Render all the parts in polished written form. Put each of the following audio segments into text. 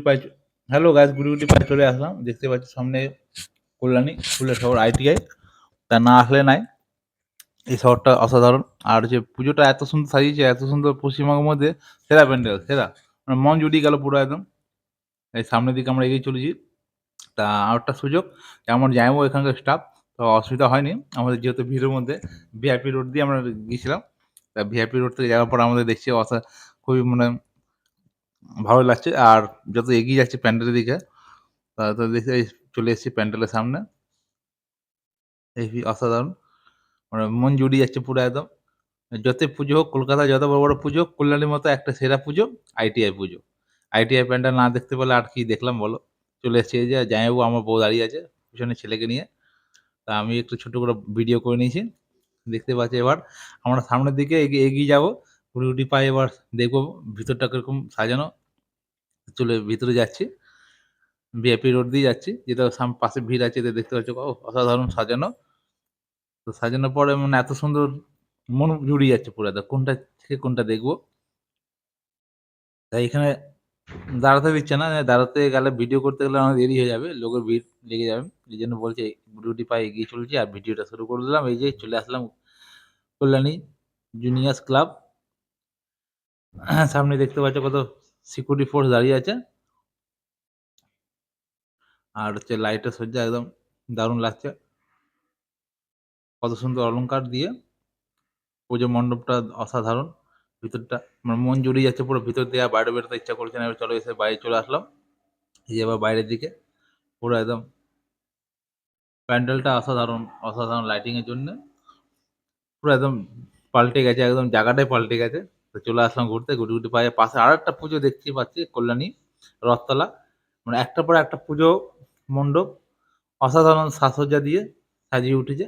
পায়ে hello guys, গুটি পায়ে চলে আসলাম। দেখতে পাচ্ছি সামনে কল্যাণী ফুলের শহর ITI। তা না আসলে নাই। এই শহরটা অসাধারণ। আর যে পুজোটা এত সুন্দর সাজিয়েছে, এত সুন্দর, পশ্চিমবঙ্গের মধ্যে সেরা প্যান্ডেল, সেরা। মানে মন জুড়িয়ে গেল পুরো একদম। এই সামনের দিকে আমরা এগিয়ে চলেছি। তা আরেকটা সুযোগ, আমার জামাইবাবু এখানকার স্টাফ, তো অসুবিধা হয়নি। আমাদের যেহেতু ভিড়ের মধ্যে ভিআইপি রোড দিয়ে আমরা গিয়েছিলাম। তা ভিআইপি রোড থেকে যাওয়ার পর আমাদের দেখছি খুবই মানে ভালো লাগছে। আর যত এগিয়ে যাচ্ছি প্যান্ডেলের দিকে, তো দেখি এই চলে এসেছি প্যান্ডেলের সামনে। অসাধারণ। মানে মন জুড়িয়ে যাচ্ছে পুরো একদম। যতই পুজো হোক, কলকাতায় যত বড়, বড় পুজো হোক, কল্যাণীর মতো একটা সেরা পুজো ITI পুজো। ITI প্যান্ডেল না দেখতে পেলে আর কি দেখলাম বলো? চলে এসেছি, এই যে জামাইবাবু, আমার বউ দাঁড়িয়ে আছে পিছনে ছেলেকে নিয়ে। তা আমি একটু ছোট করে ভিডিও করে নিয়েছি। দেখতে পাচ্ছি এবার আমরা সামনের দিকে এগিয়ে যাবো। গুটি পায়ে এবার দেখবো ভিতরটা কিরকম সাজানো। চলে ভিতরে যাচ্ছি। ভিআইপি রোড দিয়ে যাচ্ছি, যেটা পাশে ভিড় আছে, এদের দেখতে পাচ্ছ, অসাধারণ সাজানো। তো সাজানোর পরে মানে এত সুন্দর, মন জুড়িয়ে যাচ্ছে পুরো একদম। কোনটা থেকে কোনটা দেখবো। তাই এখানে দাঁড়াতে দিচ্ছে না। দাঁড়াতে গেলে ভিডিও করতে গেলে আমার দেরি হয়ে যাবে, লোকের ভিড় লেগে যাবে। এই জন্য বলছে গুটি পায়ে এগিয়ে চলছি আর ভিডিওটা শুরু করে দিলাম। এই যে চলে আসলাম কল্যাণী জুনিয়র্স ক্লাব। সামনে দেখতে পাচ্ছ কত সিকিউরিটি ফোর্স দাঁড়িয়ে আছে। আর হচ্ছে লাইটের সজ্জা একদম দারুণ লাগছে। কত সুন্দর অলংকার দিয়ে পুজো মণ্ডপটা অসাধারণ। ভিতরটা আমার মন জুড়িয়ে যাচ্ছে পুরো। ভিতর দিয়ে আর বাইরে বেরোতে ইচ্ছা করছে না। এবার চলো, এসে বাইরে চলে আসলাম। এই যে এবার বাইরের দিকে পুরো একদম প্যান্ডেলটা অসাধারণ, অসাধারণ লাইটিং এর জন্য পুরো একদম পাল্টে গেছে, একদম জায়গাটাই পাল্টে গেছে। তো চলে আসলাম ঘুরতে, গুটি পায়ে। পাশে আরেকটা পুজো দেখতে পাচ্ছি, কল্যাণী রথতলা। মানে একটার পর একটা পুজো মণ্ডপ অসাধারণ সাজসজ্জা দিয়ে সাজিয়ে উঠেছে।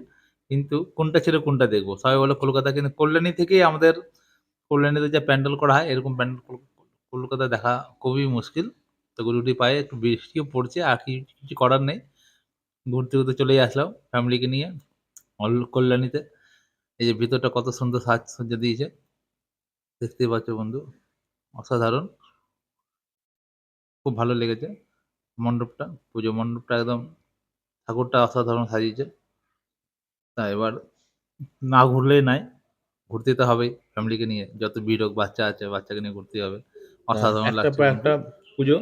কিন্তু কোনটা ছেড়ে কোনটা দেখবো? সবাই বলে কলকাতা, কিন্তু কল্যাণী থেকেই আমাদের, কল্যাণীতে যে প্যান্ডেল করা হয়, এরকম প্যান্ডেল কলকাতায় দেখা খুবই মুশকিল। তো গুটি পায়ে একটু বৃষ্টিও পড়ছে, আর কিছু করার নেই। ঘুরতে ঘুরতে চলেই আসলাম ফ্যামিলিকে নিয়ে কল্যাণীতে। এই যে ভিতরটা কত সুন্দর সাজসজ্জা দিয়েছে, দেখতেই পাচ্ছ বন্ধু, অসাধারণ। খুব ভালো লেগেছে মণ্ডপটা, পুজো মণ্ডপটা একদম, ঠাকুরটা অসাধারণ সাজিয়েছে। তা এবার না ঘুরলেই নাই, ঘুরতে তো হবেই ফ্যামিলিকে নিয়ে। যত ভিড় হোক, বাচ্চা আছে, বাচ্চাকে নিয়ে ঘুরতেই হবে। অসাধারণ একটার লাগছে পর বন্ধু। একটা পুজো,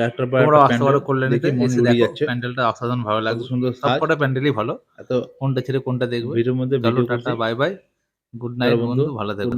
একটার পর একটা তোমরাও আসতে প্যান্ডেল পারো কল্যাণীতে, দেখে মন এসে জুড়িয়ে দেখো যাচ্ছে। প্যান্ডেলটা অসাধারণ ভালো কত লাগবে। সুন্দর সব সাজ! কটা প্যান্ডেলই ভালো। এত কোনটা ছেড়ে কোনটা দেখবে? ভিড়ের মধ্যে চলো, ভিডিও টাটা, করছি। বাই বাই, গুড চলো নাইট বন্ধু, বন্ধু, ভালো থেকো।